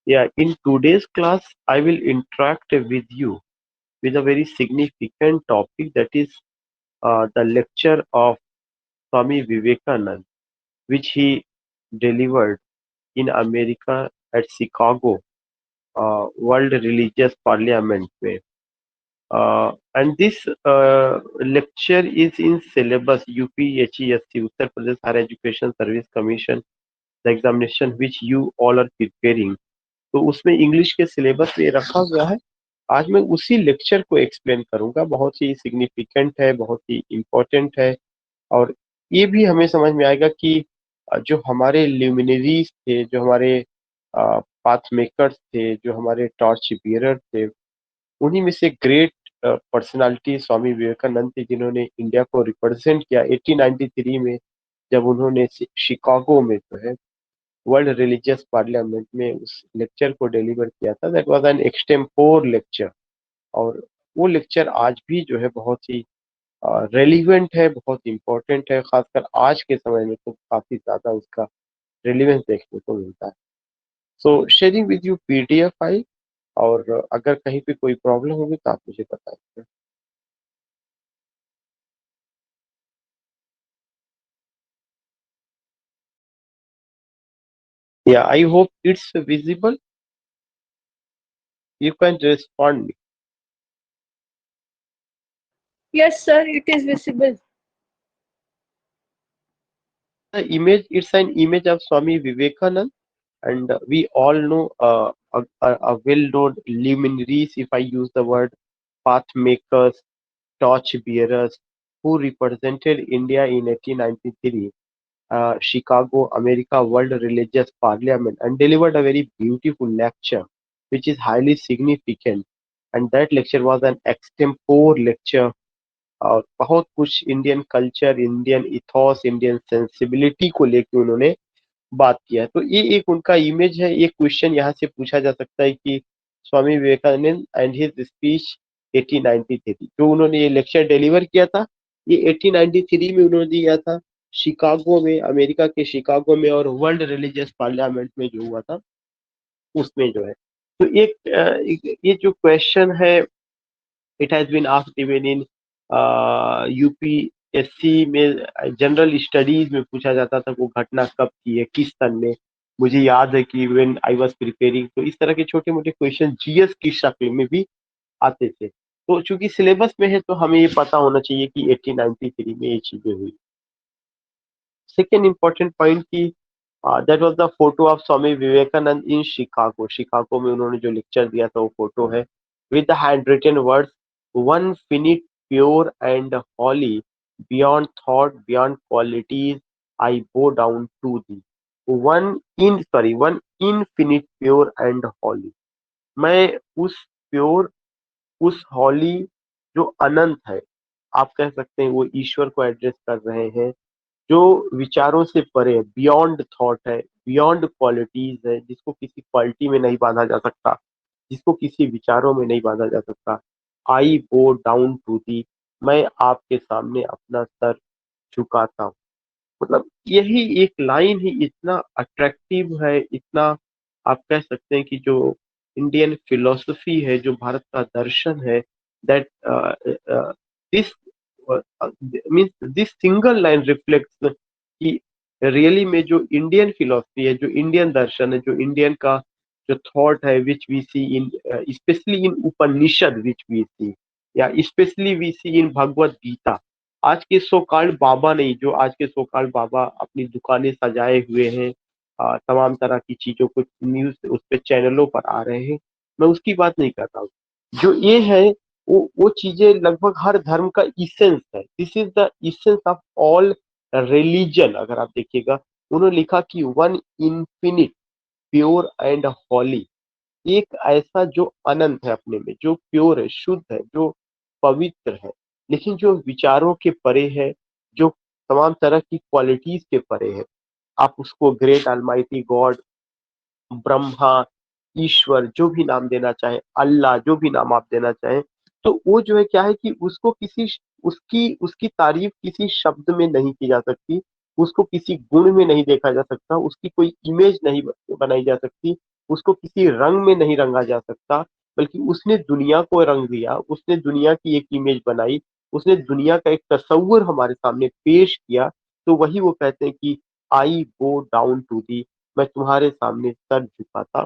Yeah, in today's class, I will interact with you with a very significant topic, that is the lecture of Swami Vivekanand, which he delivered in America at Chicago World Religious Parliament में. And this lecture is in syllabus UPHESC, Uttar Pradesh Higher Education Service Commission, the examination which you all are preparing. तो उसमें English के syllabus में रखा हुआ है। आज मैं उसी लेक्चर को एक्सप्लेन करूंगा। बहुत ही सिग्निफिकेंट है, बहुत ही इम्पोर्टेंट है। और ये भी हमें समझ में आएगा कि जो हमारे ल्यूमिनरीज थे, जो हमारे पाथ मेकर्स थे, जो हमारे टॉर्च बियरर थे, उन्हीं में से ग्रेट पर्सनालिटी स्वामी विवेकानंद थे, जिन्होंने इंडिया को रिप्रेजेंट किया 1893 में, जब उन्होंने शिकागो में जो है वर्ल्ड रिलीजियस पार्लियामेंट में उस लेक्चर को डिलीवर किया था। That was an extempore lecture. और वो लेक्चर आज भी जो है बहुत ही रेलिवेंट है, बहुत इम्पोर्टेंट है। खासकर आज के समय में तो काफी ज्यादा उसका रेलिवेंस देखने को मिलता है। सो sharing with you PDF file, और अगर कहीं पे कोई प्रॉब्लम होगी तो आप मुझे बताइए। या I hope it's visible, you can respond me. Yes, sir, it is visible. The image, it's an image of Swami Vivekanand, and we all know a well-known luminaries, if I use the word, path makers, torch bearers, who represented India in 1893, Chicago, America World Religious Parliament, and delivered a very beautiful lecture, which is highly significant. And that lecture was an extempore lecture, और बहुत कुछ Indian culture, Indian ethos, Indian sensibility को लेके उन्होंने बात किया है। तो ये एक उनका इमेज है। एक क्वेश्चन यहाँ से पूछा जा सकता है कि Swami Vivekananda and his speech 1893, जो उन्होंने ये लेक्चर डिलीवर किया था, ये 1893 में उन्होंने दिया था, शिकागो में, अमेरिका के शिकागो में, और वर्ल्ड रिलीजियस पार्लियामेंट में जो हुआ था उसमें जो है। तो ये जो क्वेश्चन है, it has been asked even in UPSC में, जनरल स्टडीज में पूछा जाता था वो घटना कब की है, किस सन में। मुझे याद है कि व्हेन आई वाज प्रिपेयरिंग, तो इस तरह के छोटे मोटे क्वेश्चन जीएस की शक्ल में भी आते थे। तो चूंकि सिलेबस में है तो हमें ये पता होना चाहिए कि 1893 में ये चीजें हुई। सेकेंड इंपॉर्टेंट पॉइंट की, that was the photo of Swami Vivekananda in Chicago. Chicago में उन्होंने जो लेक्चर दिया था वो फोटो है, with the hand written words, one finite pure and holy, beyond thought beyond qualities, I bow down to thee. One infinite pure and holy, मैं उस pure, उस हॉली जो अनंत है, आप कह सकते हैं वो ईश्वर को एड्रेस कर रहे हैं, जो विचारों से परे है, बियॉन्ड थॉट है, बियॉन्ड क्वालिटीज है, जिसको किसी क्वालिटी में नहीं बांधा जा सकता, जिसको किसी विचारों में नहीं बांधा जा सकता। आई बो डाउन टू दी, मैं आपके सामने अपना सर झुकाता हूँ। मतलब यही एक लाइन ही इतना अट्रैक्टिव है, इतना, आप कह सकते हैं कि जो इंडियन फिलोसफी है, जो भारत का दर्शन है, that this means this single line reflects कि रियली में जो इंडियन फिलोसफी है, जो इंडियन दर्शन है, जो इंडियन का जो थॉट है, which we see in, especially in Upanishad, which we see, या especially we see in Bhagavad Gita. आज के सो कॉल्ड बाबा नहीं, जो आज के सो कॉल्ड बाबा अपनी दुकानें सजाए हुए हैं, तमाम तरह की चीजों को न्यूज उस पे चैनलों पर आ रहे हैं, मैं उसकी बात नहीं कर रहा हूँ। जो ये है वो चीजें लगभग हर धर्म का इसेंस है। This is the essence of all religion. अगर आप देखिएगा, उन्होंने लिखा कि वन इन्फिनिट प्योर एंड हॉली, एक ऐसा जो अनंत है अपने में, जो प्योर है, शुद्ध है, जो पवित्र है, लेकिन जो विचारों के परे है, जो तमाम तरह की क्वालिटीज के परे है। आप उसको ग्रेट अलमाइटी गॉड, ब्रह्मा, ईश्वर, जो भी नाम देना चाहे, अल्लाह, जो भी नाम आप देना चाहें, तो वो जो है क्या है कि उसको किसी, उसकी उसकी तारीफ किसी शब्द में नहीं की जा सकती, उसको किसी गुण में नहीं देखा जा सकता, उसकी कोई इमेज नहीं बनाई जा सकती, उसको किसी रंग में नहीं रंगा जा सकता, बल्कि उसने दुनिया को रंग दिया, उसने दुनिया की एक इमेज बनाई, उसने दुनिया का एक तस्वुर हमारे सामने पेश किया। तो वही वो कहते हैं कि आई गो डाउन टू दी, मैं तुम्हारे सामने सर झुकाता।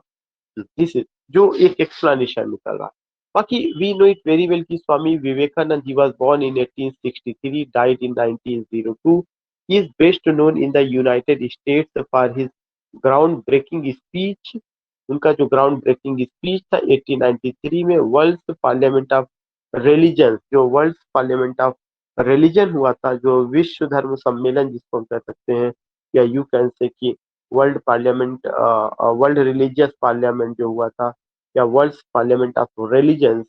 दिस इज जो एक एक्सप्लेनेशन निकल रहा है। बाकी we know it very well कि Swami Vivekananda he was born in 1863, died in 1902। He is best known in the United States for his ground breaking speech. उनका जो ग्राउंड ब्रेकिंग स्पीच था 1893 में वर्ल्ड पार्लियामेंट ऑफ रिलीजन, जो world parliament of religion हुआ था, जो विश्व धर्म सम्मेलन जिसको हम कह सकते हैं, या यू कैन से कि world parliament, world religious parliament जो हुआ था, या वर्ल्ड पार्लियामेंट ऑफ रिलीजन,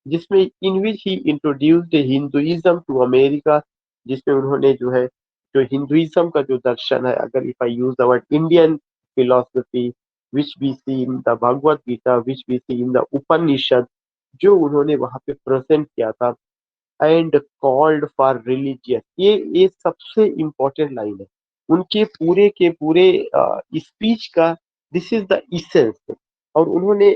जिसमें इन विच ही इंट्रोड्यूस्ड हिंदुइज्म टू अमेरिका, जिसमें उन्होंने जो है जो हिंदुइज्म का जो दर्शन है, अगर if I use the word Indian philosophy which we see in the Bhagavad Gita, which we see in the Upanishad, जो उन्होंने वहां पे प्रेजेंट किया था, एंड कॉल्ड फॉर रिलीजियस, ये सबसे इम्पोर्टेंट लाइन है उनके पूरे के पूरे स्पीच का। This is the essence. और उन्होंने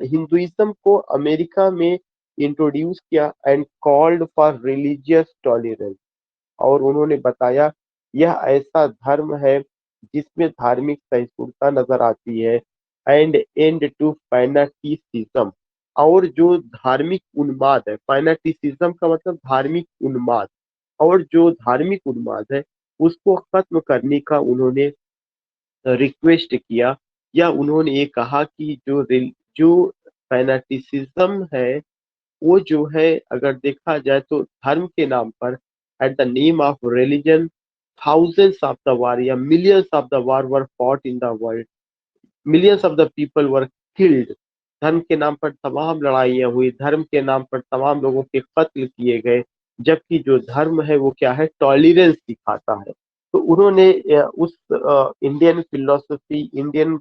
हिंदुइज्म को अमेरिका में इंट्रोड्यूस किया, and called for religious tolerance. और उन्होंने बताया यह ऐसा धर्म है जिसमें धार्मिक सहिष्णुता नजर आती है, एंड एंड टू फैनाटिसिज्म। और जो धार्मिक उन्माद है, फैनाटिसिज्म का मतलब धार्मिक उन्माद, और जो धार्मिक उन्माद है उसको खत्म करने का उन्होंने रिक्वेस्ट किया, या उन्होंने ये कहा कि जो फैनाटिसिज्म है वो जो है, अगर देखा जाए तो धर्म के नाम पर, at the name of religion, thousands of the war या millions of the war were fought in the world, millions of the people were killed। धर्म के नाम पर तमाम लड़ाइयाँ हुई, धर्म के नाम पर तमाम लोगों के कत्ल किए गए, जबकि जो धर्म है वो क्या है, टॉलरेंस सिखाता है। तो उन्होंने उस इंडियन फिलोसफी, इंडियन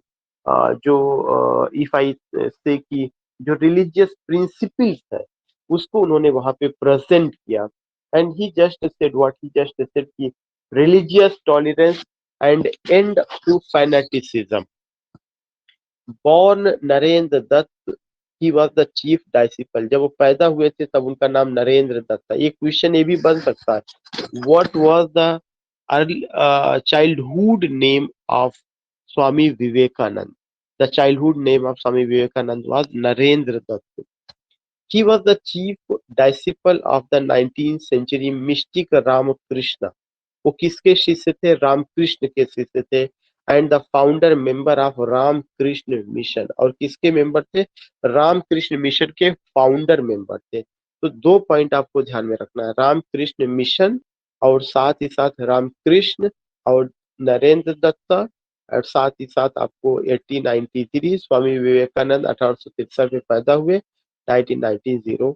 जो इफ आई से कि जो रिलीजियस प्रिंसिपल्स है उसको उन्होंने वहां पे प्रेजेंट किया। And he just said what he just said कि religious tolerance and end to fanaticism. Born Narendra Datta, he was the chief disciple. जब वो पैदा हुए थे तब उनका नाम नरेंद्र दत्त था। एक क्वेश्चन ये भी बन सकता है, what was the childhood name of Swami Vivekananda? The childhood name of Swami Vivekananda was Narendra Datta. He was the chief disciple of the 19th century mystic Ramakrishna. वो किसके शिष्य थे? रामकृष्ण के शिष्य थे। And the founder member of Ramakrishna mission. और किसके मेंबर थे? रामकृष्ण मिशन के फाउंडर मेंबर थे। तो दो पॉइंट आपको ध्यान में रखना है, रामकृष्ण मिशन और साथ ही साथ रामकृष्ण और नरेंद्र दत्त, और साथ ही साथ आपको 1893 स्वामी विवेकानंद 1863 में पैदा हुए, 1902।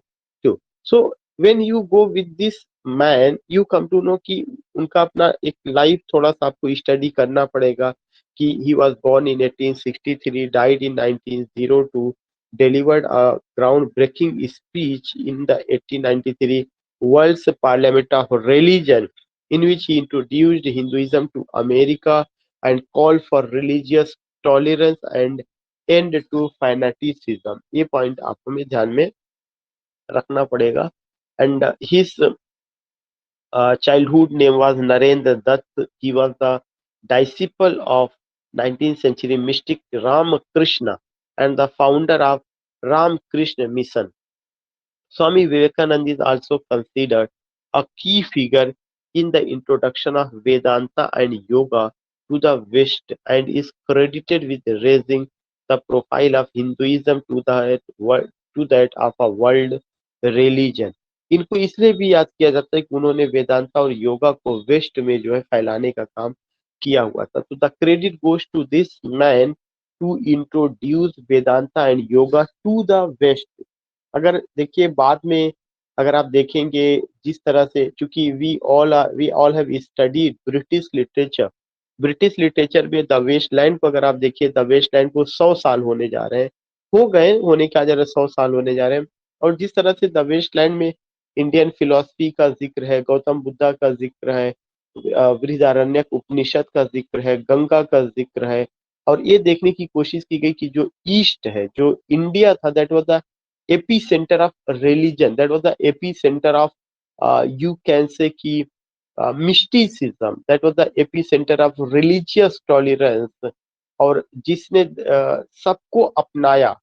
So when you go with this man, you come to know कि उनका अपना एक लाइफ थोड़ा सा आपको स्टडी करना पड़ेगा कि he was born in 1863, died in 1902, delivered a groundbreaking speech in the 1893 World's Parliament of Religion, in which he introduced Hinduism to America and called for religious tolerance and end to fanaticism। ये point आपको में ध्यान में रखना पड़ेगा। And his childhood name was Narendra Dutt. He was the disciple of 19th century mystic Ramakrishna and the founder of Ramakrishna Mission. Swami Vivekananda is also considered a key figure in the introduction of Vedanta and Yoga to the West, and is credited with raising the profile of Hinduism to that of a world religion। इनको इसलिए भी याद किया जाता है कि उन्होंने वेदांता और योगा को वेस्ट में जो है फैलाने का काम किया हुआ था। तो the credit goes to this man to introduce Vedanta and yoga to the west. अगर देखिए बाद में अगर आप देखेंगे जिस तरह से, चूंकि we all have studied British literature में द वेस्टलैंड को अगर आप देखिए, द वेस्टलैंड को 100 साल होने जा रहे हैं, हो गए होने क्या जा रहा है, 100 साल होने जा रहे हैं। और जिस तरह से द वेस्टलैंड में इंडियन फिलोसफी का जिक्र है, गौतम बुद्धा का जिक्र है, बृहदारण्यक उपनिषद का जिक्र है, गंगा का जिक्र है, और ये देखने की कोशिश की गई कि जो ईस्ट है, जो इंडिया था, that was the epicentre of religion, that was the epicentre of you can say कि mysticism, that was the epicentre of religious tolerance, और जिसने सबको अपनाया.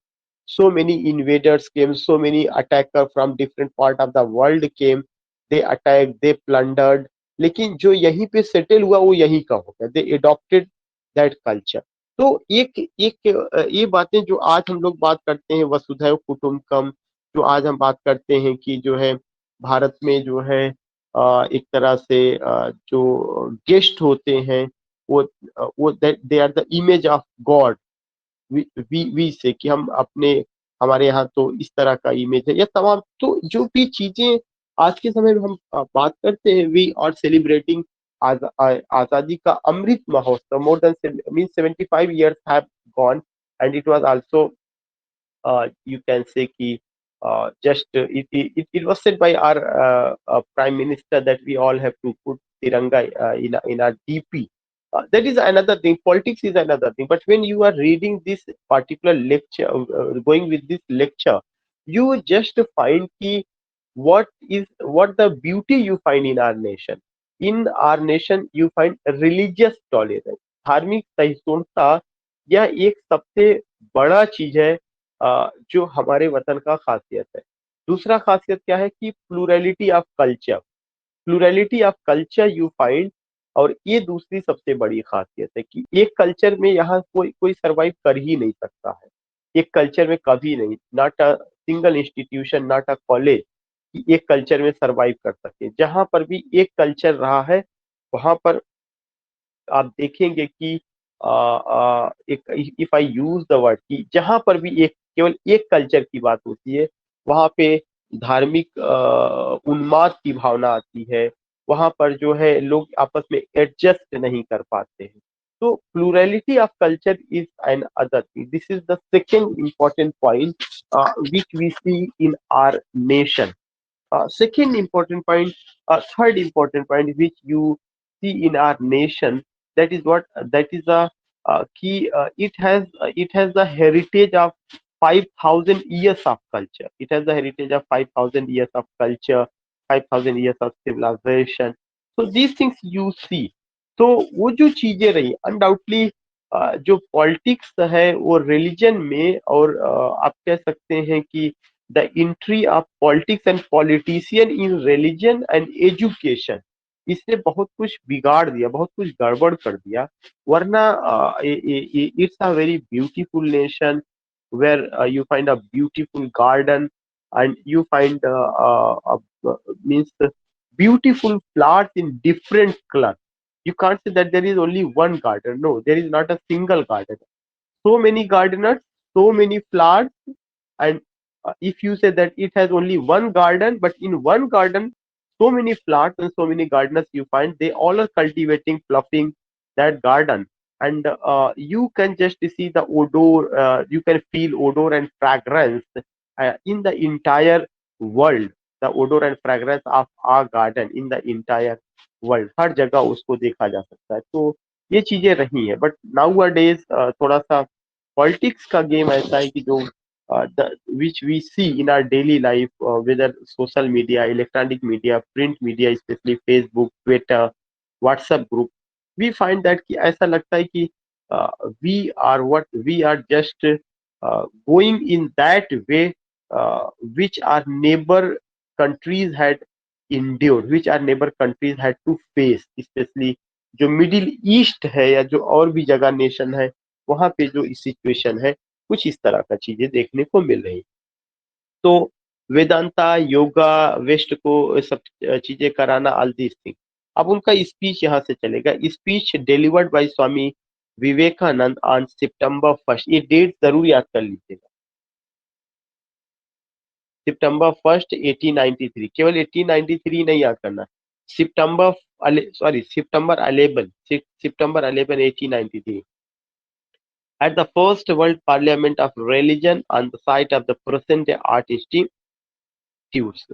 So many invaders came, so many attacker from different part of the world came, they attacked, they plundered, लेकिन जो यहीं पे settle हुआ वो यहीं का हो गया, they adopted that culture. तो एक एक ये बातें जो आज हम लोग बात करते हैं वसुधैव कुटुंबकम, जो आज हम बात करते हैं कि जो है भारत में जो है एक तरह से जो गेस्ट होते हैं वो they are the image of God. We say कि हम अपने हमारे यहाँ तो इस तरह का इमेज है, या तमाम तो जो भी चीजें आज के समय में हम बात करते हैं, वी आर सेलिब्रेटिंग आजादी का Amrit Mahotsav. More than mean 75 years have gone, and it was also you can say ki just it was said by our prime minister that we all have to put tiranga in our DP. That is another thing. Politics is another thing. But when you are reading this particular lecture, going with this lecture, you just find ki what the beauty you find in our nation. In our nation, you find religious tolerance. धार्मिक सहिष्णुता यह एक सबसे बड़ा चीज है जो हमारे वतन का खासियत है. दूसरा खासियत क्या है कि plurality of culture, plurality of culture you find. और ये दूसरी सबसे बड़ी खासियत है कि एक कल्चर में यहाँ कोई कोई सरवाइव कर ही नहीं सकता है. एक कल्चर में कभी नहीं, not a single institution, not a college कि एक कल्चर में सरवाइव कर सके. जहां पर भी एक कल्चर रहा है वहां पर आप देखेंगे कि एक if I use the word कि जहां पर भी एक केवल एक कल्चर की बात होती है वहां पे धार्मिक उन्माद की भावना आती है. वहां पर जो है लोग आपस में एडजस्ट नहीं कर पाते हैं. तो plurality of culture is another thing. This is the second important point which we see in our nation. Second important point, third important point which you see in our nation, that is what that is a key. It has the heritage of 5,000 years of culture. It has the heritage of 5,000 years of culture, 5,000 years of civilization. So these things you see. तो वो जो चीजें रही undoubtedly जो politics है वो religion में, और आप कह सकते हैं कि the entry of politics and politician in religion and education, इसने बहुत कुछ बिगाड़ दिया, बहुत कुछ गड़बड़ कर दिया. वरना it's a very beautiful nation where you find a beautiful garden, and you find means beautiful flowers in different colors. You can't say that there is only one garden. No, there is not a single garden. So many gardeners, so many flowers, and if you say that it has only one garden, but in one garden so many flowers and so many gardeners you find, they all are cultivating, fluffing that garden. And you can just see the odor, you can feel odor and fragrance in the entire world, the odor and fragrance of our garden in the entire world. हर जगह उसको देखा जा सकता है. तो ये चीजें रही हैं, बट नाउ डेज थोड़ा सा पॉलिटिक्स का गेम ऐसा है कि जो which we see in our daily life, whether social media, electronic media, print media, especially Facebook, Twitter, WhatsApp group, we find that कि ऐसा लगता है कि we are just going in that way which our neighbor countries had endured, which our neighbor countries had to face, especially जो middle east है या जो और भी जगह नेशन है वहां पे जो सिचुएशन है कुछ इस तरह का चीजें देखने को मिल रही. तो वेदांता योगा वेस्ट को सब चीजें कराना, ऑल दिस थिंग. अब उनका स्पीच यहाँ से चलेगा. Speech delivered by Swami Vivekananda on September 1. ये डेट जरूर याद कर लीजिएगा. September 1, 1893. केवल 1893 नहीं याद करना. सितंबर September 11, 1893. At the first World Parliament of Religion on the site of the present-day art institutes.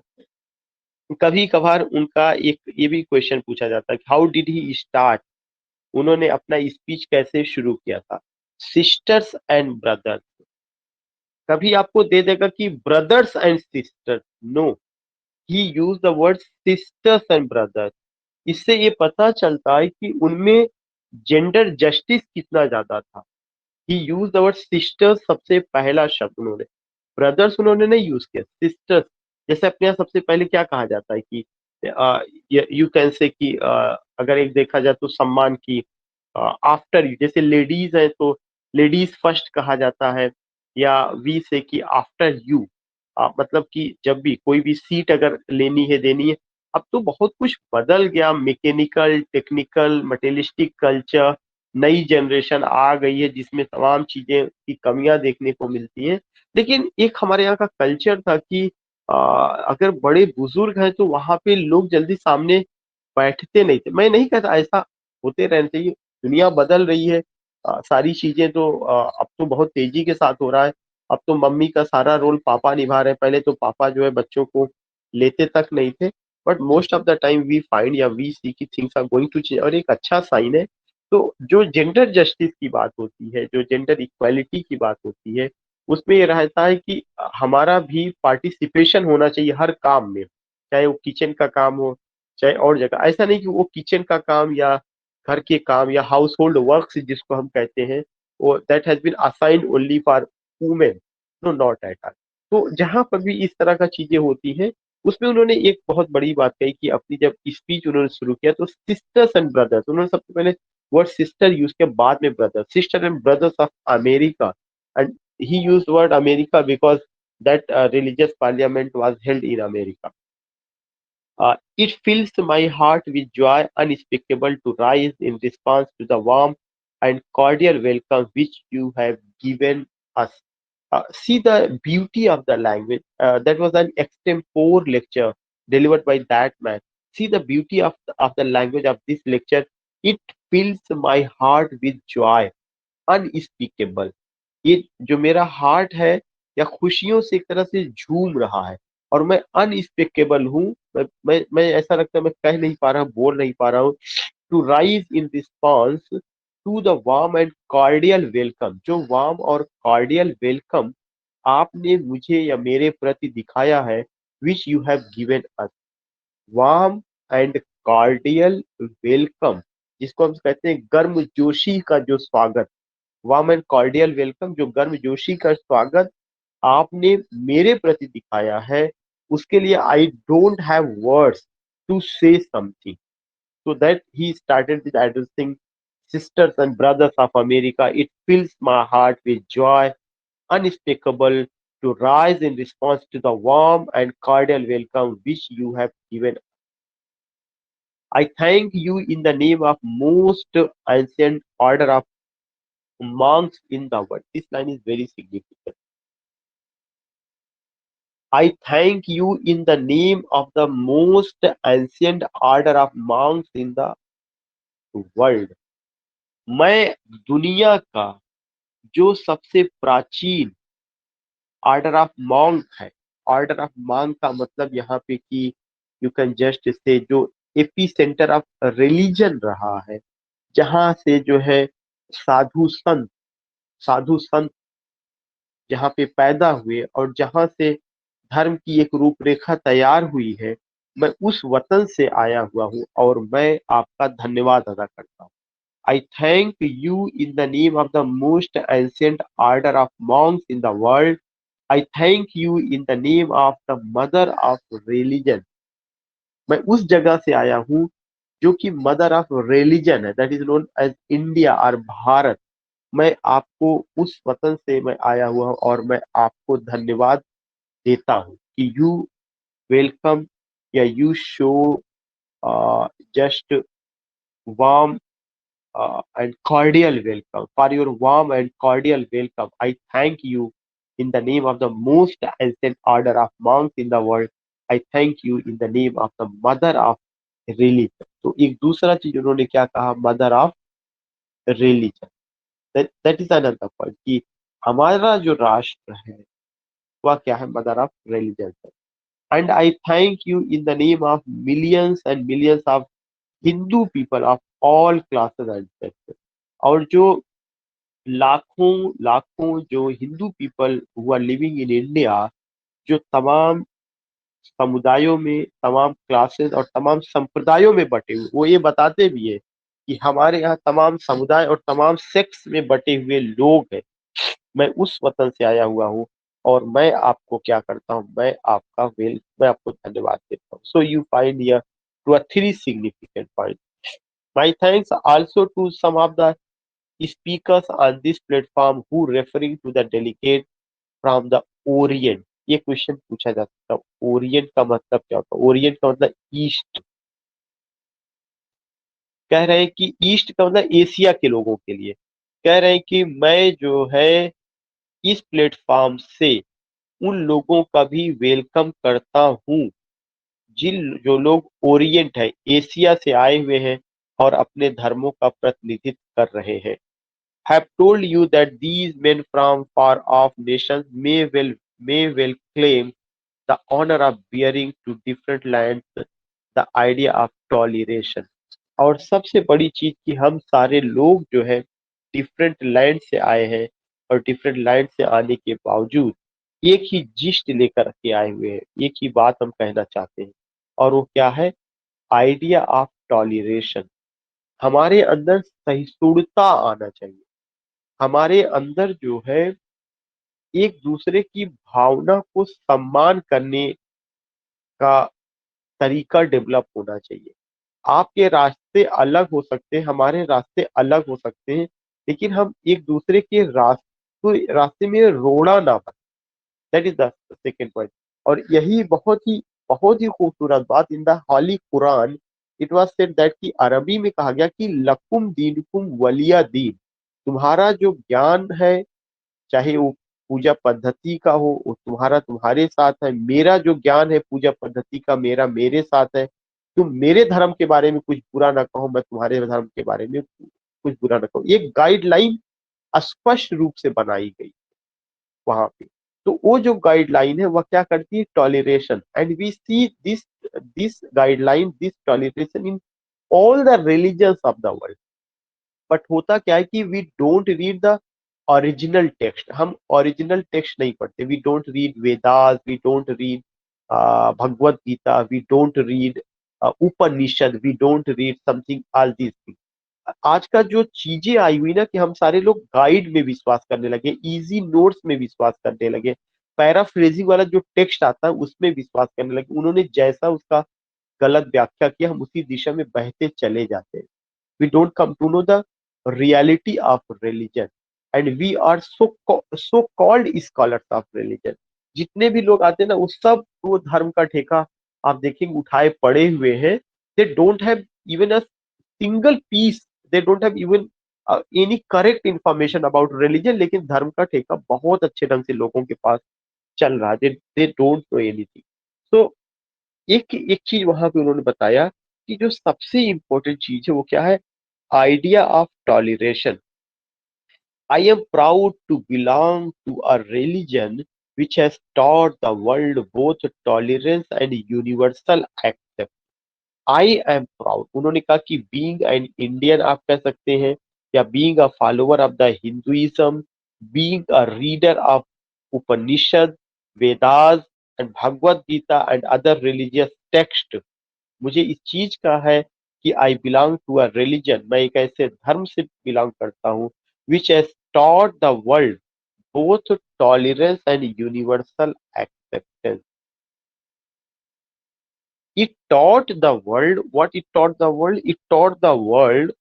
कभी कभार उनका एक ये भी क्वेश्चन पूछा जाता है, हाउ डिड ही स्टार्ट, उन्होंने अपना स्पीच कैसे शुरू किया था. सिस्टर्स एंड ब्रदर्स, कभी आपको दे देगा कि brothers and sisters, no, he use the word sisters and brothers. इससे ये पता चलता है कि उनमें जेंडर जस्टिस कितना ज्यादा था। ही यूज द वर्ड सिस्टर्स सबसे पहला शब्द उन्होंने, ब्रदर्स उन्होंने नहीं यूज किया, सिस्टर्स। जैसे अपने यहाँ सबसे पहले क्या कहा जाता है कि यू कैन से कि अगर एक देखा जाए तो सम्मान की आफ्टर यू, जैसे लेडीज है तो लेडीज फर्स्ट कहा जाता है, या वी से कि आफ्टर यू। मतलब कि जब भी कोई भी सीट अगर लेनी है देनी है। अब तो बहुत कुछ बदल गया, मैकेनिकल टेक्निकल मटेरियलिस्टिक कल्चर, नई जनरेशन आ गई है जिसमें तमाम चीजें की कमियां देखने को मिलती हैं। लेकिन एक हमारे यहाँ का कल्चर था कि अगर बड़े बुजुर्ग हैं तो वहां पे लोग जल्दी सामने बैठते नहीं थे। मैं नहीं कहता ऐसा होते रहना चाहिए, दुनिया बदल रही है। सारी चीजें तो अब तो बहुत तेजी के साथ हो रहा है। अब तो मम्मी का सारा रोल पापा निभा रहे हैं, पहले तो पापा जो है बच्चों को लेते तक नहीं थे। But most of the time we find या वी सी की things are going to change, और एक अच्छा साइन है। तो जो जेंडर जस्टिस की बात होती है, जो जेंडर इक्वालिटी की बात होती है, उसमें ये रहता है कि हमारा भी पार्टिसिपेशन होना चाहिए हर काम में, चाहे वो किचन का काम हो, चाहे और जगह। ऐसा नहीं कि वो किचन का काम या घर के काम या हाउस होल्ड वर्क जिसको हम कहते हैं, वो that has been assigned only for women, no not at all. तो जहां पर भी इस तरह का चीजें होती हैं, उसमें उन्होंने एक बहुत बड़ी बात कही कि अपनी जब स्पीच उन्होंने शुरू किया तो सिस्टर्स एंड ब्रदर्स, उन्होंने सबसे पहले वर्ड सिस्टर यूज किया, बाद में brother, sister and brothers of America. And he use word America because that religious parliament was held in America. It fills my heart with joy unspeakable to rise in response to the warm and cordial welcome which you have given us. See the beauty of the language. That was an extempore lecture delivered by that man. See the beauty of the language of this lecture. It fills my heart with joy unspeakable. ये जो मेरा heart है या खुशियों से एक तरह से झूम रहा है, और मैं अनस्पेकेबल हूँ। मैं ऐसा लगता है मैं कह नहीं पा रहा, बोल नहीं पा रहा हूँ। To rise in response to the warm and cordial welcome, जो वार्म और कार्डियल वेलकम आपने मुझे या मेरे प्रति दिखाया है, which you have given us. Warm and cordial welcome, जिसको हम कहते हैं गर्मजोशी का जो स्वागत, वार्म एंड कॉर्डियल वेलकम, जो गर्मजोशी का स्वागत आपने मेरे प्रति दिखाया है, उसके लिए I don't have words to say something. So that he started with addressing sisters and brothers of America. It fills my heart with joy unspeakable to rise in response to the warm and cordial welcome which you have given. I thank you in the name of most ancient order of monks in the world. This line is very significant. I thank you in the name of the most ancient order of monks in the world. मैं दुनिया का जो सबसे प्राचीन order of monk है। Order of monk का मतलब यहाँ पे कि यू कैन जस्ट से जो एपी सेंटर ऑफ रिलीजन रहा है, जहाँ से जो है साधु संत जहाँ पे पैदा हुए और जहाँ से धर्म की एक रूपरेखा तैयार हुई है, मैं उस वतन से आया हुआ हूँ और मैं आपका धन्यवाद अदा करता हूँ। I thank you in the name of the most ancient order of monks in the world. I thank you in the name of the mother of religion. मैं उस जगह से आया हूँ जो कि मदर ऑफ रिलीजन है, that is known as India और भारत। मैं आपको उस वतन से मैं आया हुआ हूँ और मैं आपको धन्यवाद देता हूँ कि यू वेलकम या you show just warm and cordial welcome. For your warm and cordial welcome, I thank you in the name of the most ancient order of monks in the world. I thank you in the name of the mother of religion. तो एक दूसरा चीज उन्होंने क्या कहा, mother of religion. That is another point कि हमारा जो राष्ट्र है वह क्या है, मदर ऑफ रिलीजन है। And I thank you in the name of millions and millions of Hindu people of all classes and sexes. और जो लाखों लाखों जो Hindu people who are living in India, जो तमाम समुदायों में, तमाम क्लासेस और तमाम संप्रदायों में बटे हुए, वो ये बताते भी है कि हमारे यहाँ तमाम समुदाय और तमाम सेक्स में बटे हुए लोग हैं। मैं उस वतन से आया हुआ हूँ और मैं आपको क्या करता हूँ, मैं आपको धन्यवाद देता हूँ। So you find here to a three significant point. My thanks also to some of the speakers on this platform who referring to the delegate from the orient. ये क्वेश्चन पूछा जा सकता है, ओरिएंट का मतलब क्या होता है? ओरिएंट का मतलब ईस्ट। कह रहे हैं कि ईस्ट का मतलब एशिया के लोगों के लिए। कह रहे हैं कि मैं जो है इस प्लेटफॉर्म से उन लोगों का भी वेलकम करता हूँ जिन जो लोग ओरिएंट है, एशिया से आए हुए हैं और अपने धर्मों का प्रतिनिधित्व कर रहे हैं। Have told you that these men from far off nations may well claim the honor of bearing to different lands the idea of toleration। और सबसे बड़ी चीज कि हम सारे लोग जो है डिफरेंट लैंड से आए हैं और डिफरेंट लैंड से आने के बावजूद एक ही जिस्ट लेकर के आए हुए हैं, एक ही बात हम कहना चाहते हैं। और वो क्या है? Idea of toleration. हमारे अंदर सहिष्णुता आना चाहिए। हमारे अंदर जो है एक दूसरे की भावना को सम्मान करने का तरीका डेवलप होना चाहिए। आपके रास्ते अलग हो सकते हैं, हमारे रास्ते अलग हो सकते हैं, लेकिन हम एक दूसरे के रास्ते में रोड़ा ना बने। That is the second point. और यही बहुत ही खूबसूरत बात in the holy Quran it was said that कि अरबी में कहा गया कि लकुम दीनुकुम वलिया दीन। तुम्हारा जो ज्ञान है, चाहे वो पूजा पद्धति का हो, वो तुम्हारा तुम्हारे साथ है। मेरा जो ज्ञान है पूजा पद्धति का, मेरा मेरे साथ है। तुम मेरे धर्म के बारे में कुछ बुरा ना कहो, मैं तुम्हारे धर्म के बारे में कुछ बुरा ना कहूँ। एक गाइडलाइन स्पष्ट रूप से बनाई गई वहां पे। तो वो जो गाइडलाइन है वह क्या करती है? Toleration. And we see this this guideline, this toleration in all the religions of the world. But होता क्या है कि we don't read the original text. हम ओरिजिनल टेक्स्ट नहीं पढ़ते। We don't read Vedas, we don't read Bhagavad Gita, we don't read Upanishad, we don't read something all these thing. आज का जो चीजें आई हुई ना कि हम सारे लोग गाइड में विश्वास करने लगे, इजी नोट्स में विश्वास करने लगे, पैराफ्रेजिंग वाला जो टेक्स्ट आता है उसमें विश्वास करने लगे। उन्होंने जैसा उसका गलत व्याख्या किया, हम उसी दिशा में बहते चले जाते हैं। We don't come to know the reality of religion, and we are so called scholars of religion। जितने भी लोग आते हैं ना वो सब वो धर्म का ठेका आप देखेंगे उठाए पड़े हुए हैं। They don't have even a single piece, they don't have even any correct information about religion, लेकिन धर्म का ठेका बहुत अच्छे ढंग से लोगों के पास चल रहा है। They don't know anything. So एक एक चीज वहां पे उन्होंने बताया कि जो सबसे इंपॉर्टेंट चीज है वो क्या है? idea of toleration। I am proud to belong to a religion which has taught the world both tolerance and universal acceptance। I am proud। उन्होंने कहा कि बीइंग एन इंडियन आप कह सकते हैं, या being a follower of the Hinduism, being a reader of Upanishad, Vedas and Bhagavad Gita and other religious text. मुझे इस चीज का है कि I belong to a religion, मैं एक ऐसे धर्म से बिलोंग करता हूँ which has taught the world both tolerance and universal acceptance. It taught the world what it taught the world? It taught the world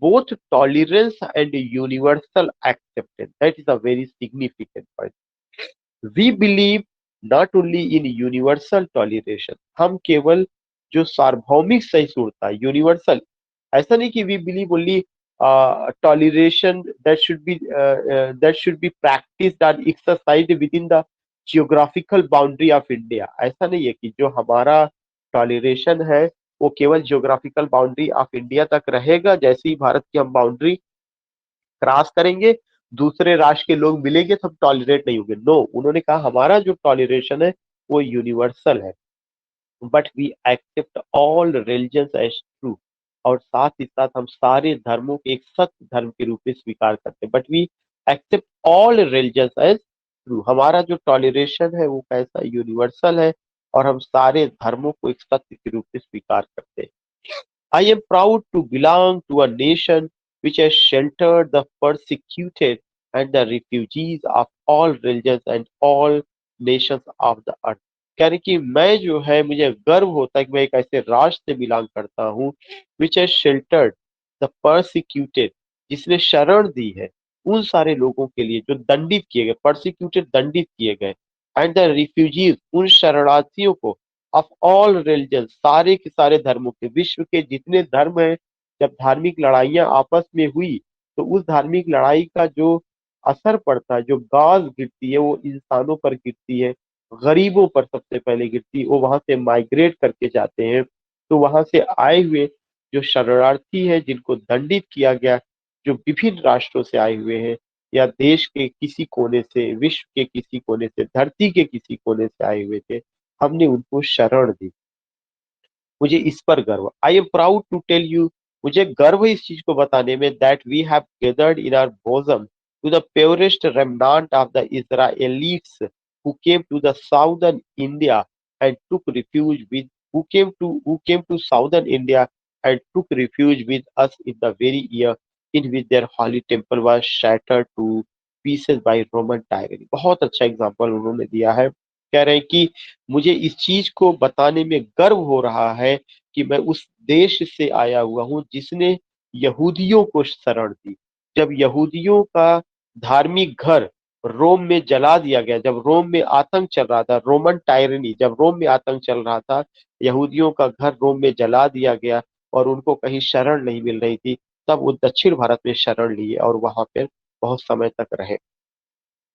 both tolerance and universal acceptance। That is a very significant point। We believe not only in universal toleration। हम केवल जो सार्वभौमिक सहिष्णुता, universal, ऐसा नहीं कि we believe only toleration that should be practised and exercised within the geographical boundary of India. ऐसा नहीं है कि जो हमारा टॉलरेशन है वो केवल जियोग्राफिकल बाउंड्री ऑफ इंडिया तक रहेगा। जैसे ही भारत की हम बाउंड्री क्रॉस करेंगे, दूसरे राष्ट्र के लोग मिलेंगे तो हम टॉलरेट नहीं होंगे। नो, उन्होंने कहा हमारा जो टॉलरेशन है वो यूनिवर्सल है। But we accept all religions as true. और साथ ही साथ हम सारे धर्मों के एक सत्य धर्म के रूप में स्वीकार करते हैं। But we accept all religions as true. हमारा जो टॉलरेशन है वो कैसा यूनिवर्सल है और हम सारे धर्मों को एक सत्य के रूप में स्वीकार करते हैं। I am proud to belong to a nation which has sheltered the persecuted and the refugees of all religions and all nations of the earth। यानी कि मैं जो है मुझे गर्व होता है कि मैं एक ऐसे राष्ट्र से बिलोंग करता हूँ which has sheltered the persecuted, जिसने शरण दी है उन सारे लोगों के लिए जो दंडित किए गए, परसिक्यूटेड दंडित किए गए, एंड द रिफ्यूजीज उन शरणार्थियों को ऑफ ऑल रिलीजन सारे के सारे धर्मों के, विश्व के जितने धर्म हैं, जब धार्मिक लड़ाइयां आपस में हुई तो उस धार्मिक लड़ाई का जो असर पड़ता है, जो गाज गिरती है वो इंसानों पर गिरती है, गरीबों पर सबसे पहले गिरती है। वो वहां से माइग्रेट करके जाते हैं, तो वहां से आए हुए जो शरणार्थी है जिनको दंडित किया गया, जो विभिन्न राष्ट्रों से आए हुए हैं या देश के किसी कोने से, विश्व के किसी कोने से, धरती के किसी कोने से आए हुए थे, हमने उनको शरण दी। मुझे इस पर गर्व, I am proud to tell you, मुझे गर्व है इस चीज को बताने में, that we have gathered in our bosom to the purest remnant of the Israelites who came to the southern India and took refuge with, who came to southern India and took refuge with us in the very year in which their holy temple was shattered to pieces by Roman tyranny। बहुत अच्छा example उन्होंने दिया है। कह रहे हैं कि मुझे इस चीज को बताने में गर्व हो रहा है कि मैं उस देश से आया हुआ हूँ जिसने यहूदियों को शरण दी। जब यहूदियों का धार्मिक घर रोम में जला दिया गया, जब रोम में आतंक चल रहा था, रोमन टायरनी, जब रोम में आतंक चल रहा था, यहूदियों का घर रोम में जला दिया गया और उनको कहीं शरण नहीं मिल रही थी, तब वो दक्षिण भारत में शरण लिए और वहां पर बहुत समय तक रहे।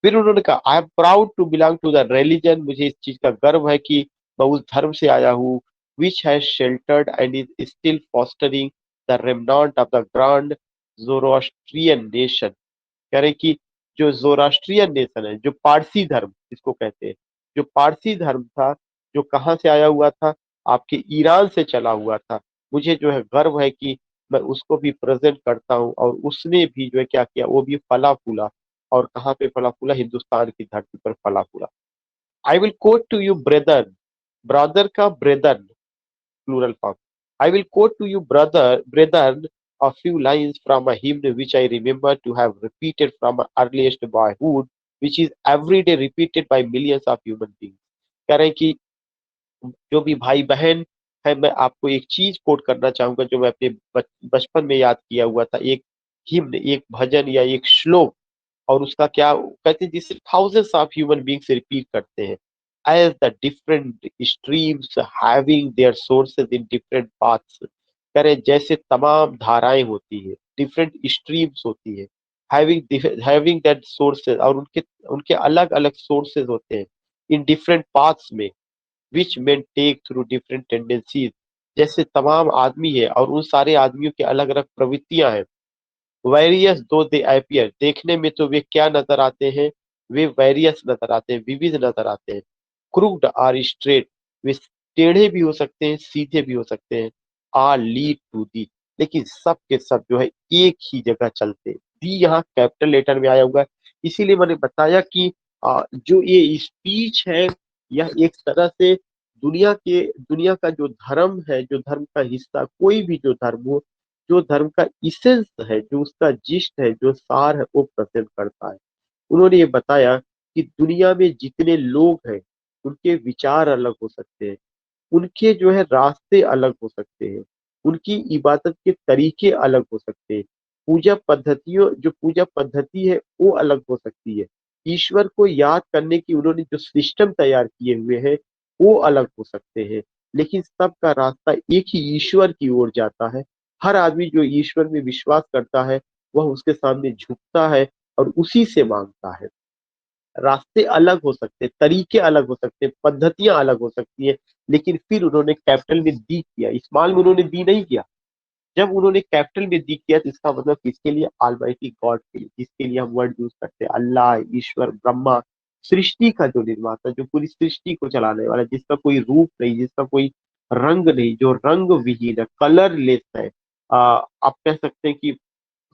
फिर उन्होंने कहा I am proud to belong to the religion, मुझे इस चीज का गर्व है कि मैं उस धर्म से आया हूँ which has sheltered and is still fostering the remnant of the grand Zoroastrian nation. कह रहे कि जो जोराष्ट्रियन नेशन है, जो पारसी धर्म जिसको कहते हैं, जो पारसी धर्म था, जो कहाँ से आया हुआ था, आपके ईरान से चला हुआ था, मुझे जो है गर्व है कि मैं उसको भी प्रेजेंट करता हूँ और उसने भी जो है क्या किया, वो भी फला फूला। और कहाँ पे फला फूला? हिंदुस्तान की धरती पर फला फूला। I will quote to you brother, brother का brethren plural form। I will quote to you, brethren, a few lines from a hymn which I remember to have repeated from my earliest boyhood, which is every day repeated by millions of human beings। कह रहे हैं कि जो भी भाई बहन है, मैं आपको एक चीज कोट करना चाहूंगा जो मैं अपने बचपन में याद किया हुआ था, एक हिम्न, एक भजन या एक श्लोक। और उसका क्या कहते हैं, जिसे thousands of human beings repeat करते हैं, as the different streams having their sources in different paths. करें जैसे तमाम धाराएं होती है, डिफरेंट स्ट्रीम्स होती है, हैविंग दैट सोर्सेज, और उनके उनके अलग अलग सोर्सेज होते हैं इन डिफरेंट पाथ्स में, which men take through different tendencies. जैसे तमाम आदमी है और उन सारे आदमियों की अलग अलग प्रवृत्तियां हैं। वेरियस दो दे अपीयर, देखने में तो वे क्या नजर आते हैं, वे वेरियस नजर आते हैं, विविध नजर आते हैं। क्रूक्ड आर स्ट्रेट, वे टेढ़े भी हो सकते हैं, सीधे भी हो सकते हैं। आर लीड टू दी, लेकिन सब के सब जो है एक ही जगह चलते हैं। दी यहाँ कैपिटल लेटर में आया हुआ है, इसीलिए मैंने बताया कि जो ये स्पीच है यह एक तरह से दुनिया का जो धर्म है, जो धर्म का हिस्सा, कोई भी जो धर्म हो, जो धर्म का इसेंस है, जो उसका जिस्ट है, जो सार है, वो प्रेजेंट करता है। उन्होंने ये बताया कि दुनिया में जितने लोग हैं उनके विचार अलग हो सकते हैं, उनके जो है रास्ते अलग हो सकते हैं, उनकी इबादत के तरीके अलग हो सकते हैं, जो पूजा पद्धति है वो अलग हो सकती है, ईश्वर को याद करने की उन्होंने जो सिस्टम तैयार किए हुए हैं वो अलग हो सकते हैं, लेकिन सबका रास्ता एक ही ईश्वर की ओर जाता है। हर आदमी जो ईश्वर में विश्वास करता है वह उसके सामने झुकता है और उसी से मांगता है। रास्ते अलग हो सकते हैं, तरीके अलग हो सकते हैं, पद्धतियां अलग हो सकती है, लेकिन फिर उन्होंने कैपिटल में दी किया, स्मॉल में उन्होंने दी नहीं किया। जब उन्होंने कैपिटल में दी किया तो इसका मतलब किसके लिए? ऑलमाइटी गॉड के लिए, जिसके लिए हम वर्ड यूज करते हैं, अल्लाह, ईश्वर, ब्रह्मा, सृष्टि का जो निर्माता, जो पूरी सृष्टि को चलाने वाला, जिसका कोई रूप नहीं, जिसका कोई रंग नहीं, जो रंग विहीन है, कलरलेस है। आप कह सकते हैं कि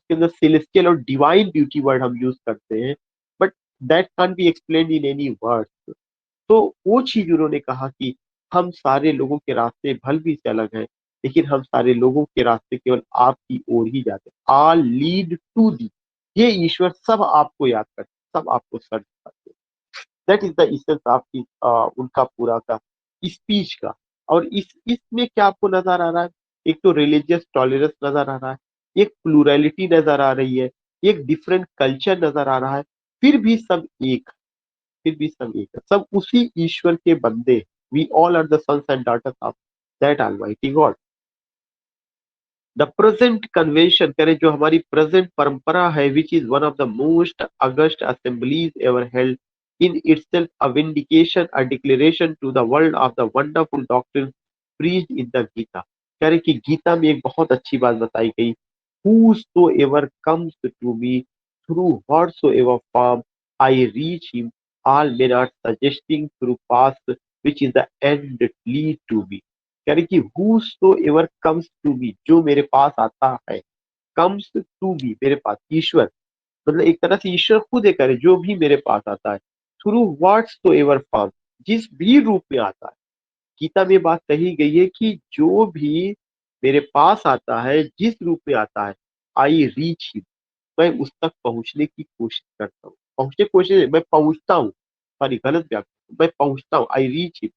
उसके अंदर सेलेस्टियल और डिवाइन ब्यूटी वर्ड हम यूज करते हैं, but that can't be explained in any words. तो वो चीज उन्होंने कहा कि हम सारे लोगों के रास्ते भले भी से अलग हैं, लेकिन हम सारे लोगों के रास्ते केवल आपकी ओर ही जाते हैं। ऑल लीड टू दी, ये ईश्वर सब आपको याद करते, सब आपको सर्च करते। That is the essence of उनका पूरा का स्पीच का। और इसमें क्या आपको नजर आ रहा है? एक तो रिलीजियस टॉलरेंस नजर आ रहा है, एक प्लूरैलिटी नजर आ रही है, एक डिफरेंट कल्चर नजर आ रहा है, फिर भी सब एक, फिर भी सब एक है, सब उसी ईश्वर के बंदे। We all are the sons and daughters of that almighty God. The present convention करें, जो हमारी प्रेजेंट परंपरा है, which is one of the most august assemblies ever held, in itself a vindication, a declaration to the world of the wonderful doctrine preached in the Gita। कह रहे कि गीता में एक बहुत अच्छी बात बताई गई, whosoever comes to me through whatsoever form I reach him, all men are suggesting through paths which is the end lead to me। कह रहे कि whosoever comes to me, जो मेरे पास आता है, comes to me, मेरे पास, ईश्वर, मतलब एक तरह से ईश्वर खुद है, करे जो भी मेरे पास आता है, थ्रू व्हाट्सोएवर फॉर्म, जिस भी रूप में आता है। गीता में बात कही गई है कि जो भी मेरे पास आता है, जिस रूप में आता है, आई रीच हिम, मैं उस तक पहुंचने की कोशिश करता हूँ। पहुंचने की कोशिश, मैं पहुंचता हूँ, सॉरी गलत व्याख्या, मैं पहुंचता हूँ, I reach him.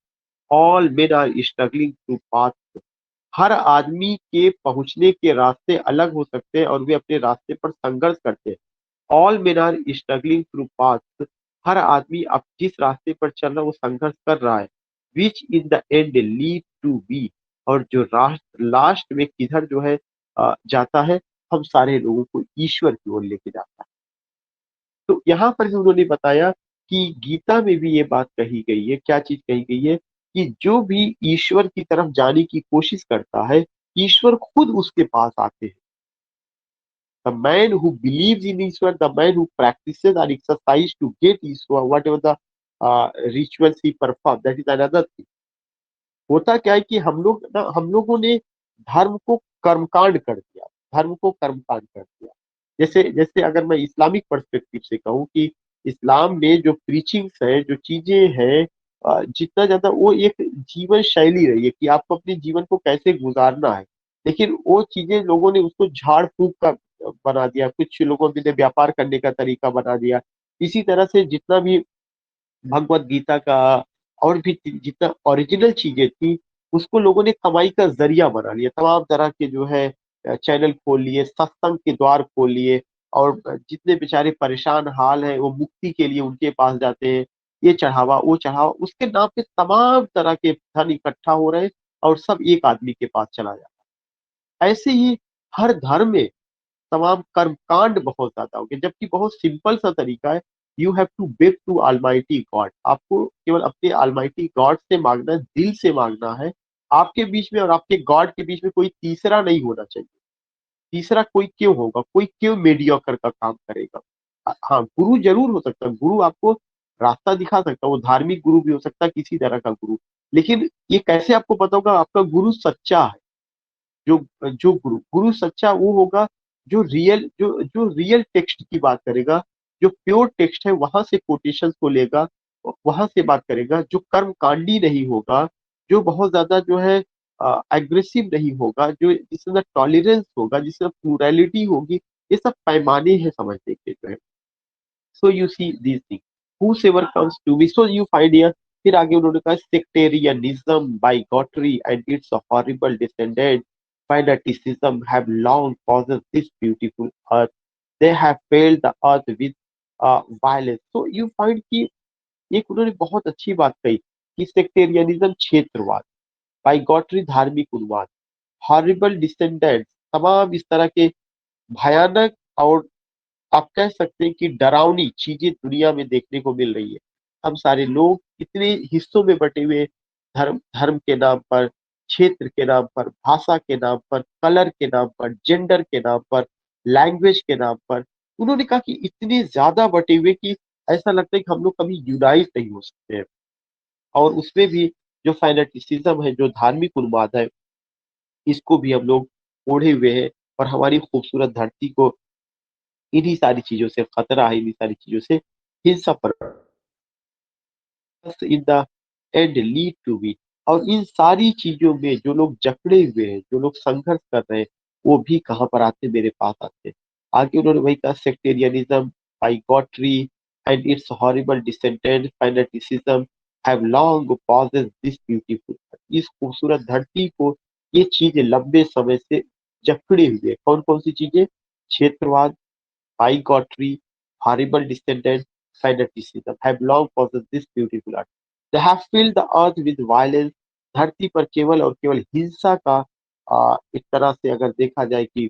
All men are struggling through path. हर आदमी के पहुंचने के रास्ते अलग हो सकते हैं और वे अपने रास्ते पर संघर्ष करते हैं। All men are struggling through path, हर आदमी अब जिस रास्ते पर चल रहा है वो संघर्ष कर रहा है। Which in the end lead to be, और जो राष्ट्र लास्ट में किधर जो है जाता है, हम सारे लोगों को ईश्वर की ओर लेके जाता है। तो यहाँ पर भी उन्होंने बताया कि गीता में भी ये बात कही गई है, क्या चीज कही गई है, कि जो भी ईश्वर की तरफ जाने की कोशिश करता है, ईश्वर खुद उसके पास आते हैं। The man who believes in Ishwar, the man who practices or exercise to get Ishwar, whatever the rituals he perform, that is another thing। होता क्या है कि हम लोगों ने धर्म को कर्मकांड कर दिया, धर्म को कर्मकांड कर दिया। जैसे जैसे अगर मैं इस्लामिक पर्सपेक्टिव से कहूँ कि इस्लाम में जो प्रीचिंग्स है, जो चीजें हैं, जितना ज्यादा वो एक जीवन शैली रही है कि आपको अपने जीवन को कैसे गुजारना है। लेकिन वो चीजें लोगों ने उसको झाड़ फूक का बना दिया, कुछ लोगों ने व्यापार करने का तरीका बना दिया। इसी तरह से जितना भी भगवत गीता का और भी जितना ओरिजिनल चीजें थी, उसको लोगों ने कमाई का जरिया बना लिया। तमाम तरह के जो है चैनल खोल लिए, सत्संग के द्वार खोल लिए, और जितने बेचारे परेशान हाल हैं वो मुक्ति के लिए उनके पास जाते हैं। ये चढ़ावा, वो चढ़ावा, उसके नाम पे तमाम तरह के धन इकट्ठा हो रहे हैं, और सब एक आदमी के पास चला जाता है। ऐसे ही हर धर्म में तमाम कर्मकांड बहुत ज्यादा हो गए, जबकि बहुत सिंपल सा तरीका है। You have to beg to almighty God, आपको केवल अपने ऑलमाइटी गॉड से मांगना है, दिल से मांगना है। आपके बीच में और आपके गॉड के बीच में कोई तीसरा नहीं होना चाहिए। तीसरा कोई क्यों होगा? कोई क्यों मीडियोकर का काम करेगा? हाँ, गुरु जरूर हो सकता है, गुरु आपको रास्ता दिखा सकता है, वो धार्मिक गुरु भी हो सकता है, किसी तरह का गुरु। लेकिन ये कैसे आपको पता होगा आपका गुरु सच्चा है? जो जो गुरु गुरु सच्चा वो होगा जो रियल टेक्स्ट की बात करेगा, जो प्योर टेक्स्ट है वहां से कोटेशन को लेगा, वहां से बात करेगा, जो कर्म कांडी नहीं होगा, जो बहुत ज्यादा जो है एग्रेसिव नहीं होगा, जो जिसके अंदर टॉलरेंस होगा, जिसमें प्लूरैलिटी होगी। ये सब पैमाने हैं समझने के जो है। So you see these thing, whosoever comes to me, so you find here। फिर आगे उन्होंने कहा sectarianism by Guthrie and its horrible descendant fanaticism have long possessed this beautiful earth, they have failed the earth with violence। so you find कि एक उन्होंने बहुत अच्छी बात कही कि सेक्टेरियनिज्म क्षेत्रवाद, बाई गॉटरी धार्मिक उन्माद, हॉरिबल डिसेंडेंट्स, तमाम इस तरह के भयानक और आप कह सकते हैं कि डरावनी चीजें दुनिया में देखने को मिल रही है। हम सारे लोग इतने हिस्सों में बटे हुए, धर्म धर्म के नाम पर, क्षेत्र के नाम पर, भाषा के नाम पर, कलर के नाम पर, जेंडर के नाम पर, लैंग्वेज के नाम पर। उन्होंने कहा कि इतने ज्यादा बटे हुए कि ऐसा लगता है कि हम लोग कभी यूनाइट नहीं हो सकते हैं। और उसमें भी जो फैनेटिसिज्म है, जो धार्मिक उन्माद है, इसको भी हम लोग ओढ़े हुए हैं, और हमारी खूबसूरत धरती को इन्हीं सारी चीजों से खतरा है, इन्हीं सारी चीजों से हिंसा पर in the end lead to be. और इन सारी चीजों में जो लोग जकड़े हुए हैं, जो लोग संघर्ष कर रहे हैं, वो भी कहाँ पर आते, मेरे पास आते। आगे उन्होंने वही कहा, sectarianism, bigotry and its horrible descendant fanaticism have long possessed this beautiful. इस खूबसूरत धरती को ये चीजें लंबे समय से जकड़े हुए। कौन कौन सी चीजें? क्षेत्रवाद, bigotry, horrible descendants, fanaticism have long possessed this beautiful art. They have filled the earth with violence. धरती पर केवल और केवल हिंसा का एक तरह से अगर देखा जाए कि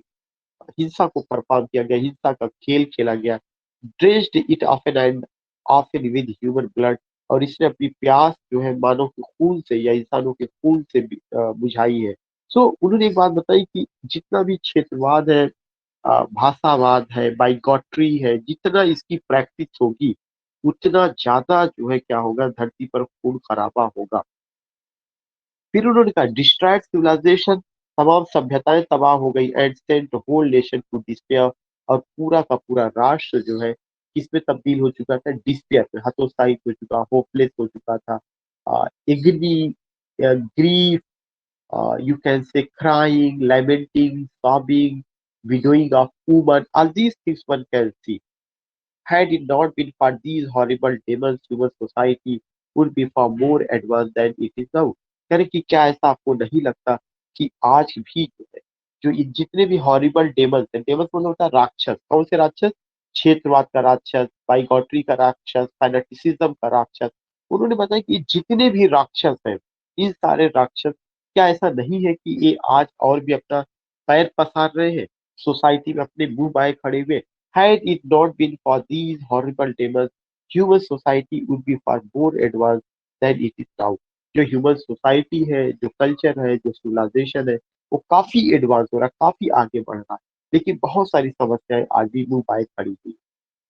हिंसा को परफॉर्म किया गया, हिंसा का खेल खेला गया। Dressed it often and often with human blood. और इसने अपनी प्यास जो है मानव के खून से या इंसानों के खून से बुझाई है। सो उन्होंने एक बात बताई कि जितना भी क्षेत्रवाद है, भाषावाद है, बाइगॉट्री है, जितना इसकी प्रैक्टिस होगी उतना ज्यादा जो है क्या होगा, धरती पर खून खराबा होगा। फिर उन्होंने कहा, डिस्ट्रैक्ट सिविलाइजेशन, तमाम सभ्यताएं तबाह हो गई, and sent whole nation to despair. और पूरा का पूरा राष्ट्र जो है किसमें तब्दील हो चुका था? डिस्पेयर में, हतोत्साहित हो चुका, होपलेस हो चुका था। एग्नी, grief, you can say crying, lamenting, sobbing, widowing of woman, all these things one can see. Had it not been for these horrible demons, human society would be far more advanced than it is now. यानी कि क्या ऐसा आपको नहीं लगता कि आज भी जो है, जो ये जितने भी हॉरिबल डेमंस हैं, डेमंस मतलब होता है राक्षस। कौन से राक्षस? क्षेत्रवाद का राक्षस, बाइगॉट्री का राक्षस, फैनेटिसिज्म का राक्षस। उन्होंने बताया कि जितने भी राक्षस हैं, इन सारे राक्षस, क्या ऐसा नहीं है कि ये आज और भी अपना पैर पसार रहे हैं सोसाइटी में, अपने मुंह बाएं खड़े हुए? Had it not been for these horrible demons, human society would be far more advanced than it is now. जो ह्यूमन सोसाइटी है, जो कल्चर है, जो सिविलाइजेशन है, वो काफी एडवांस हो रहा है, काफी आगे बढ़ रहा है। लेकिन बहुत सारी समस्याएं आज भी मुंह बाएं खड़ी हुई।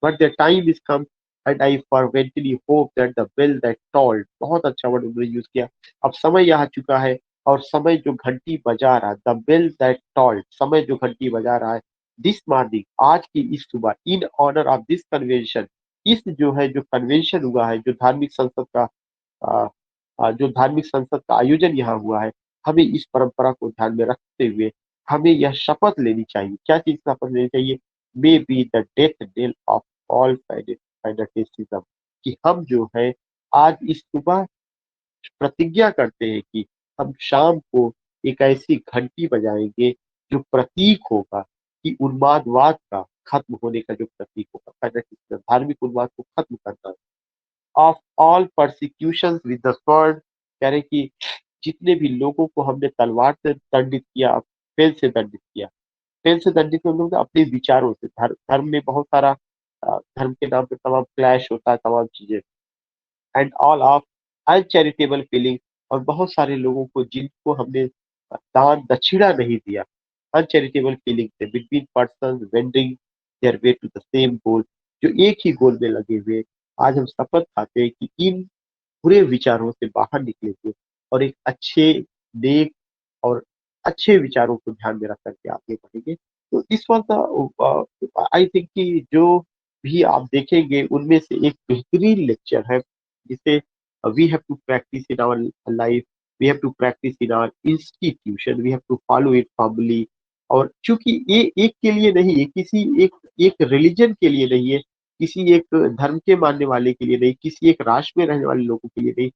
But the time is come and I fervently hope that the bell that tolled, बहुत अच्छा वर्ड उन्होंने यूज किया, अब समय आ चुका है और समय जो घंटी बजा रहा है, द बेल दैट टोल्ड, समय जो घंटी बजा रहा है, दिस मॉर्निंग, आज की इस सुबह, in honour of this convention, इस जो है जो कन्वेंशन हुआ है, जो धार्मिक संसद का आ, जो धार्मिक संसद का आयोजन यहाँ हुआ है, हमें इस परंपरा को ध्यान में रखते हुए हमें यह शपथ लेनी चाहिए। क्या चीज की शपथ लेनी चाहिए? May be the death knell of all fanaticism, कि हम जो है आज इस सुबह प्रतिज्ञा करते हैं कि हम शाम को एक ऐसी घंटी बजाएंगे जो प्रतीक होगा कि उन्मादवाद का खत्म होने का जो प्रतीक होगा, फैनेटिसिज्म, धार्मिक उन्माद को खत्म करना। Of all persecution with the sword, कह रहे कि जितने भी लोगों को हमने तलवार से दंडित किया, पेन से दंडित किया। पेन से दंडित मतलब अपने विचारों से। धर्म में बहुत सारा धर्म के नाम पे तमाम क्लैश होता है, तमाम चीजें। एंड ऑल ऑफ अनचैरिटेबल फीलिंग, और बहुत सारे लोगों को जिनको हमने दान दक्षिणा नहीं दिया, अनचैरिटेबल फीलिंग से, between person wending their way to the same goal, जो एक ही गोल में लगे हुए। आज हम शपथ खाते हैं कि इन बुरे विचारों से बाहर निकलेंगे और एक अच्छे, नेक और अच्छे विचारों को ध्यान में रख करके आगे बढ़ेंगे। तो इस वक्त आई थिंक कि जो भी आप देखेंगे उनमें से एक बेहतरीन लेक्चर है जिसे we have to practise in our life, we have to practise in our institution, we have to follow it formally. और चूंकि ये एक के लिए नहीं है, किसी एक एक रिलीजन के लिए नहीं है, किसी एक धर्म के मानने वाले के लिए नहीं, किसी एक राष्ट्र में रहने वाले लोगों के लिए नहीं,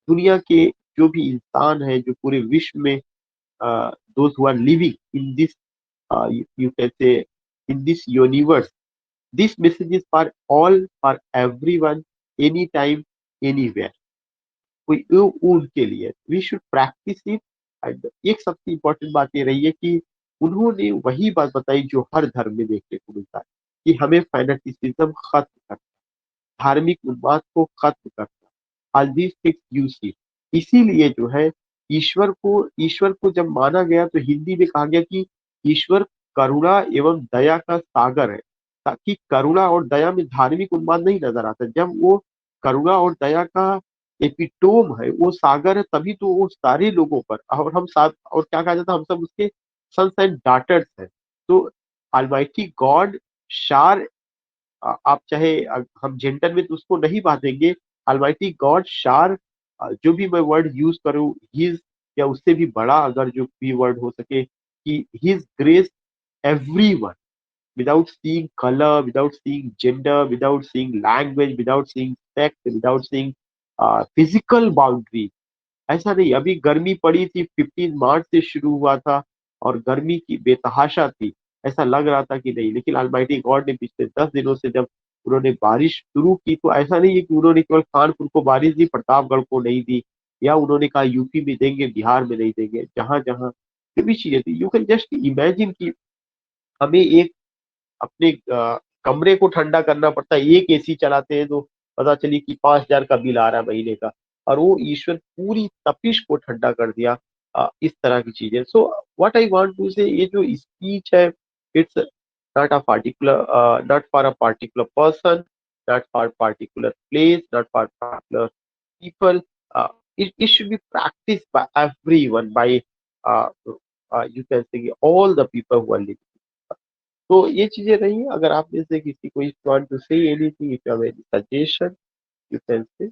दुनिया के जो भी इंसान है, जो पूरे विश्व में those who are living in this, you can say, in this universe, this message is for all, for everyone, anytime, anywhere। कोई वो उनके लिए we should practise it. And एक सबसे इम्पोर्टेंट बात ये रही है कि उन्होंने वही बात बताई जो हर धर्म में देखने को मिलता है, कि हमें फैनेटिसिज्म खत्म करना, धार्मिक उन्माद को खत्म करना, all these things you see. इसीलिए जो है ईश्वर को जब माना गया तो हिंदी में कहा गया कि ईश्वर करुणा एवं दया का सागर है। ताकि करुणा और दया में धार्मिक उन्माद नहीं नजर आता। जब वो करुणा और दया का एपिटोम है, वो सागर है, तभी तो वो सारे लोगों पर, और हम साथ, और क्या कहा जाता है, हम सब उसके सन्स एंड डॉटर्स हैं। तो Almighty God शार आप चाहे हम जेंडर में तो उसको नहीं बांधेंगे। ऑलमाइटी गॉड शार जो भी मैं वर्ड यूज करूं, हिज या उससे भी बड़ा अगर जो भी वर्ड हो सके कि his grace everyone, without seeing color, without seeing gender, without seeing language, without seeing sex, without seeing physical boundary। ऐसा नहीं, अभी गर्मी पड़ी थी, 15 मार्च से शुरू हुआ था और गर्मी की बेतहाशा थी। ऐसा लग रहा था कि नहीं, लेकिन ऑलमाइटी गॉड ने पिछले 10 दिनों से जब उन्होंने बारिश शुरू की, तो ऐसा नहीं है कि उन्होंने केवल कानपुर को बारिश दी, प्रतापगढ़ को नहीं दी, या उन्होंने कहा यूपी में देंगे, बिहार में नहीं देंगे। जहां जहां जो भी चीजें थी, यू कैन जस्ट इमेजिन कि हमें एक अपने कमरे को ठंडा करना पड़ता है, एक एसी चलाते हैं तो पता चली कि 5,000 का बिल आ रहा है महीने का, और वो ईश्वर पूरी तपिश को ठंडा कर दिया। इस तरह की चीजें। So what I want to say, ये जो स्पीच है, it's not a particular, not for a particular person, not for particular place, not for particular people. It should be practiced by everyone, by you can say all the people who are living। तो ये चीजें रही हैं। अगर आप में से किसी को want to say anything, if you have any suggestion, you can से।